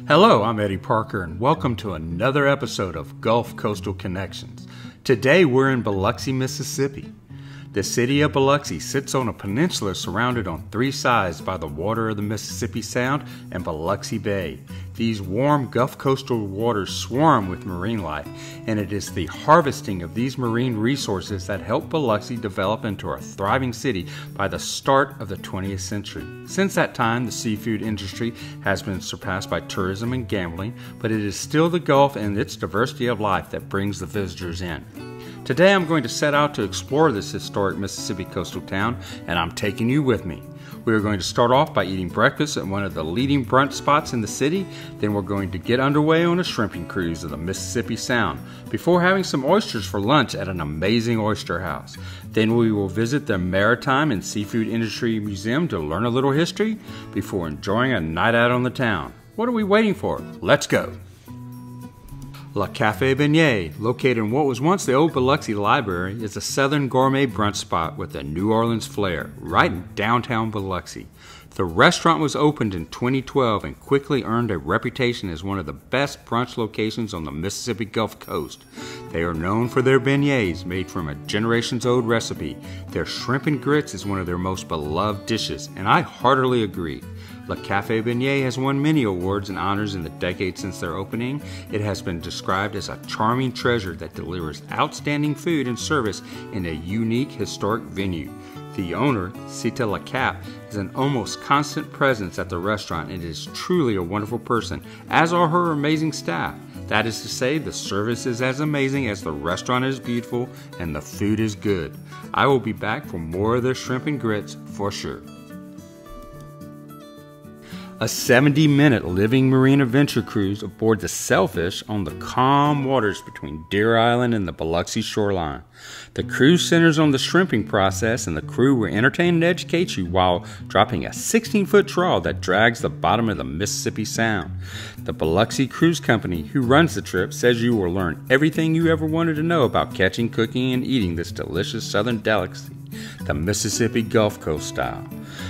Hello, I'm Eddie Parker, and welcome to another episode of Gulf Coastal Connections. Today we're in Biloxi, Mississippi. The city of Biloxi sits on a peninsula surrounded on three sides by the water of the Mississippi Sound and Biloxi Bay. These warm Gulf coastal waters swarm with marine life, and it is the harvesting of these marine resources that helped Biloxi develop into a thriving city by the start of the 20th century. Since that time, the seafood industry has been surpassed by tourism and gambling, but it is still the Gulf and its diversity of life that brings the visitors in. Today I'm going to set out to explore this historic Mississippi coastal town, and I'm taking you with me. We are going to start off by eating breakfast at one of the leading brunch spots in the city. Then we're going to get underway on a shrimping cruise of the Mississippi Sound before having some oysters for lunch at an amazing oyster house. Then we will visit the Maritime and Seafood Industry Museum to learn a little history before enjoying a night out on the town. What are we waiting for? Let's go! La Cafe Beignet, located in what was once the old Biloxi Library, is a southern gourmet brunch spot with a New Orleans flair, right in downtown Biloxi. The restaurant was opened in 2012 and quickly earned a reputation as one of the best brunch locations on the Mississippi Gulf Coast. They are known for their beignets, made from a generations-old recipe. Their shrimp and grits is one of their most beloved dishes, and I heartily agree. La Cafe Beignet has won many awards and honors in the decades since their opening. It has been described as a charming treasure that delivers outstanding food and service in a unique historic venue. The owner, Sita La Cap, is an almost constant presence at the restaurant and is truly a wonderful person, as are her amazing staff. That is to say, the service is as amazing as the restaurant is beautiful and the food is good. I will be back for more of their shrimp and grits for sure. A 70-minute living marine adventure cruise aboard the Sailfish on the calm waters between Deer Island and the Biloxi shoreline. The cruise centers on the shrimping process, and the crew will entertain and educate you while dropping a 16-foot trawl that drags the bottom of the Mississippi Sound. The Biloxi Cruise Company, who runs the trip, says you will learn everything you ever wanted to know about catching, cooking, and eating this delicious southern delicacy, the Mississippi Gulf Coast style.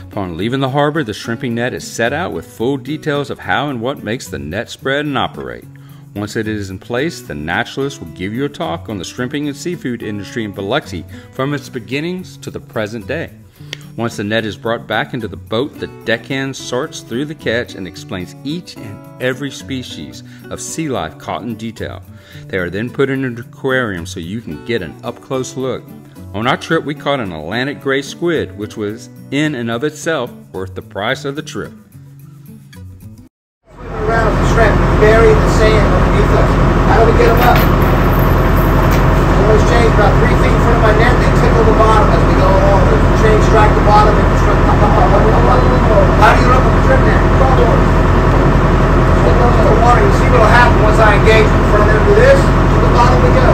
Upon leaving the harbor, the shrimping net is set out with full details of how and what makes the net spread and operate. Once it is in place, the naturalist will give you a talk on the shrimping and seafood industry in Biloxi from its beginnings to the present day. Once the net is brought back into the boat, the deckhand sorts through the catch and explains each and every species of sea life caught in detail. They are then put in an aquarium so you can get an up-close look. On our trip, we caught an Atlantic gray squid, which was in and of itself worth the price of the trip. Around the shrimp, bury the sand underneath us. How do we get them up? I always change about 3 feet in front of my net. They tickle the bottom as we go along. The chain strike the bottom and the shrimp up. How do you rub up the shrimp net? So it goes in the water. You see what will happen once I engage in front of them with this. To the bottom we go.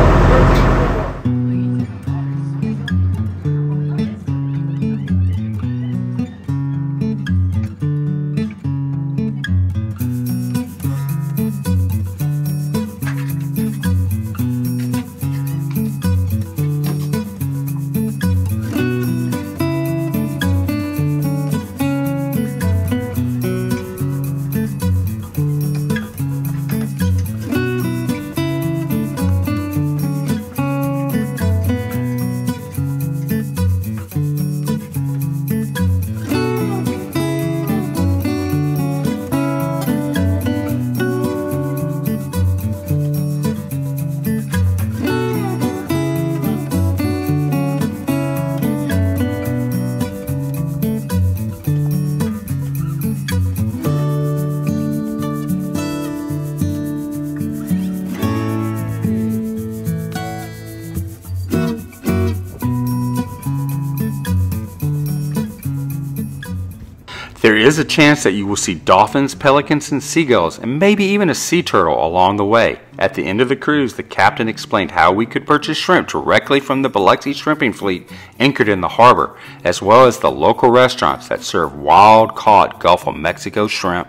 There is a chance that you will see dolphins, pelicans, and seagulls, and maybe even a sea turtle along the way. At the end of the cruise, the captain explained how we could purchase shrimp directly from the Biloxi shrimping fleet anchored in the harbor, as well as the local restaurants that serve wild-caught Gulf of Mexico shrimp.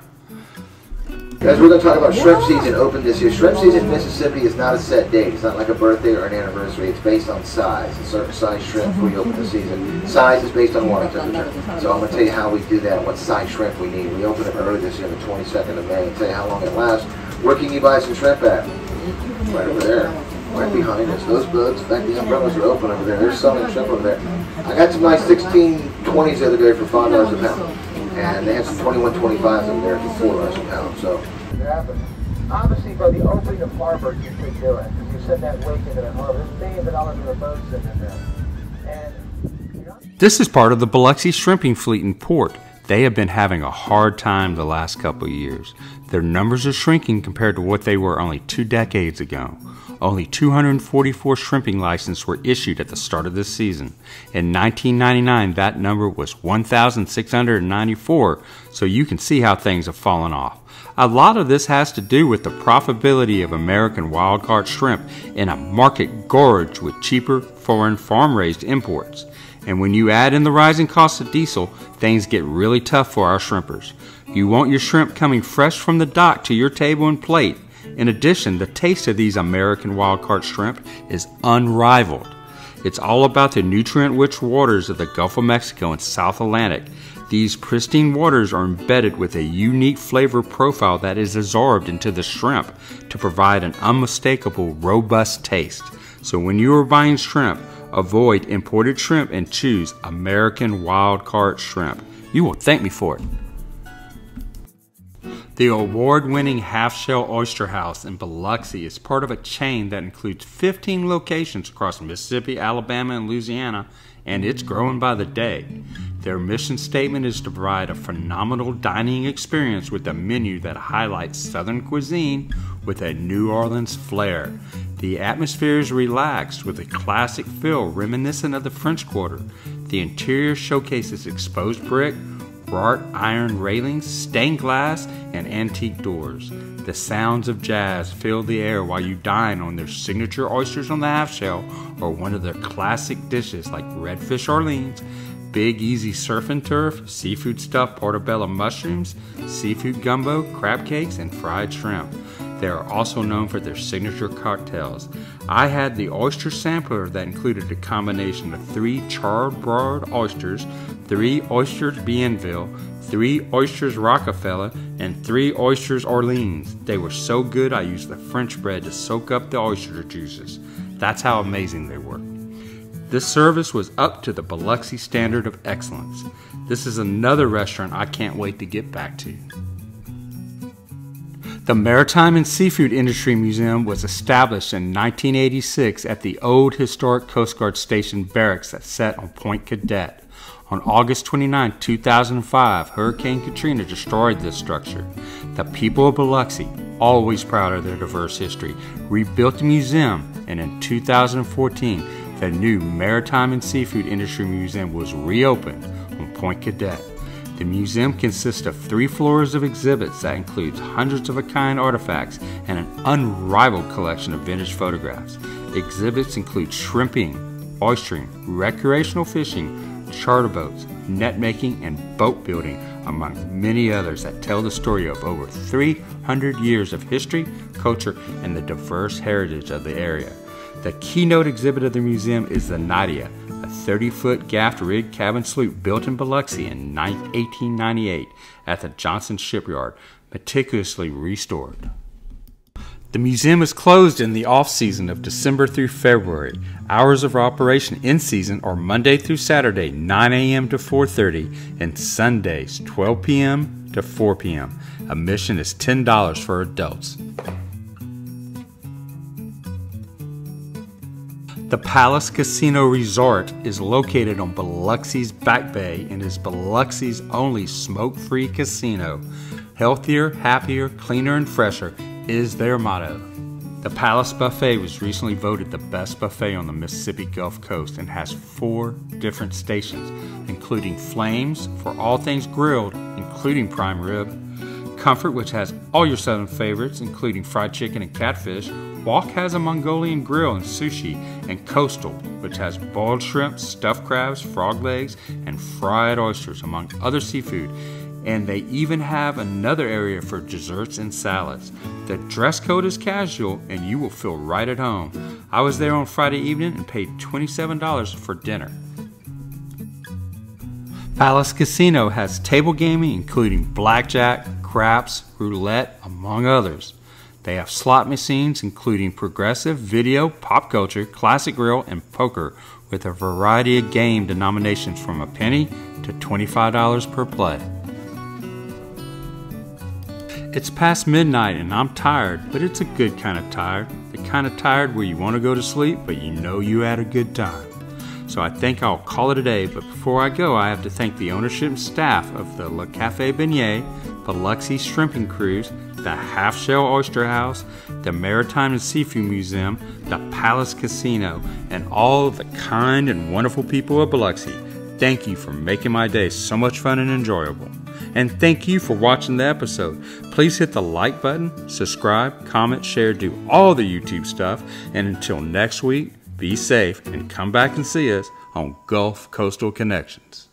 Guys, we're going to talk about shrimp season open this year. Shrimp season in Mississippi is not a set date. It's not like a birthday or an anniversary. It's based on size. A certain size shrimp we open the season. Size is based on water temperature. So I'm going to tell you how we do that, what size shrimp we need. We open it early this year on the 22nd of May and tell you how long it lasts. Where can you buy some shrimp at? Right over there. Right behind us. Those boats, in fact, the umbrellas are open over there. They're selling shrimp over there. I got some nice 1620s the other day for $5 a pound. And they have some 2125s over there for $4 a pound. So obviously, by the opening of harbor, you should do it. Because you send that weight into the harbor. There's millions of dollars in the boats sitting in there. And this is part of the Biloxi shrimping fleet in port. They have been having a hard time the last couple of years. Their numbers are shrinking compared to what they were only 2 decades ago. Only 244 shrimping licenses were issued at the start of this season. In 1999, that number was 1,694, so you can see how things have fallen off. A lot of this has to do with the profitability of American wild-caught shrimp in a market gorged with cheaper foreign farm-raised imports. And when you add in the rising cost of diesel, things get really tough for our shrimpers. You want your shrimp coming fresh from the dock to your table and plate. In addition, the taste of these American wild-caught shrimp is unrivaled. It's all about the nutrient-rich waters of the Gulf of Mexico and South Atlantic. These pristine waters are embedded with a unique flavor profile that is absorbed into the shrimp to provide an unmistakable, robust taste. So when you are buying shrimp, avoid imported shrimp and choose American wild-caught shrimp. You will thank me for it. The award-winning half-shell oyster house in Biloxi is part of a chain that includes 15 locations across Mississippi, Alabama, and Louisiana, and it's growing by the day. Their mission statement is to provide a phenomenal dining experience with a menu that highlights Southern cuisine with a New Orleans flair. The atmosphere is relaxed with a classic feel reminiscent of the French Quarter. The interior showcases exposed brick, wrought iron railings, stained glass, and antique doors. The sounds of jazz fill the air while you dine on their signature oysters on the half shell or one of their classic dishes like redfish Orleans, Big Easy surf and turf, seafood stuffed portobello mushrooms, seafood gumbo, crab cakes, and fried shrimp. They are also known for their signature cocktails. I had the oyster sampler that included a combination of 3 charred broiled oysters, 3 oysters Bienville, 3 oysters Rockefeller, and 3 oysters Orleans. They were so good I used the French bread to soak up the oyster juices. That's how amazing they were. This service was up to the Biloxi standard of excellence. This is another restaurant I can't wait to get back to. The Maritime and Seafood Industry Museum was established in 1986 at the old historic Coast Guard Station barracks that sat on Point Cadet. On August 29, 2005, Hurricane Katrina destroyed this structure. The people of Biloxi, always proud of their diverse history, rebuilt the museum, and in 2014, the new Maritime and Seafood Industry Museum was reopened on Point Cadet. The museum consists of 3 floors of exhibits that includes hundreds of a-kind artifacts and an unrivaled collection of vintage photographs. Exhibits include shrimping, oystering, recreational fishing, charter boats, net making, and boat building, among many others that tell the story of over 300 years of history, culture, and the diverse heritage of the area. The keynote exhibit of the museum is the Nadia, a 30-foot gaff rig cabin sloop built in Biloxi in 1898 at the Johnson Shipyard, meticulously restored. The museum is closed in the off-season of December through February. Hours of operation in season are Monday through Saturday, 9 a.m. to 4:30, and Sundays, 12 p.m. to 4 p.m. Admission is $10 for adults. The Palace Casino Resort is located on Biloxi's Back Bay and is Biloxi's only smoke-free casino. Healthier, happier, cleaner, and fresher is their motto. The Palace Buffet was recently voted the best buffet on the Mississippi Gulf Coast and has 4 different stations, including Flames for all things grilled, including prime rib, Comfort, which has all your southern favorites, including fried chicken and catfish, Walk has a Mongolian grill and sushi, and Coastal, which has boiled shrimp, stuffed crabs, frog legs, and fried oysters, among other seafood. And they even have another area for desserts and salads. The dress code is casual and you will feel right at home. I was there on Friday evening and paid $27 for dinner. Palace Casino has table gaming including blackjack, craps, roulette, among others. They have slot machines including progressive, video, pop culture, classic grill, and poker with a variety of game denominations from a penny to $25 per play. It's past midnight and I'm tired, but it's a good kind of tired. The kind of tired where you want to go to sleep, but you know you had a good time. So I think I'll call it a day, but before I go, I have to thank the ownership and staff of the Le Cafe Beignet, Biloxi Shrimping Cruise, the Half Shell Oyster House, the Maritime and Seafood Museum, the Palace Casino, and all the kind and wonderful people of Biloxi. Thank you for making my day so much fun and enjoyable. And thank you for watching the episode. Please hit the like button, subscribe, comment, share, do all the YouTube stuff. And until next week, be safe and come back and see us on Gulf Coastal Connections.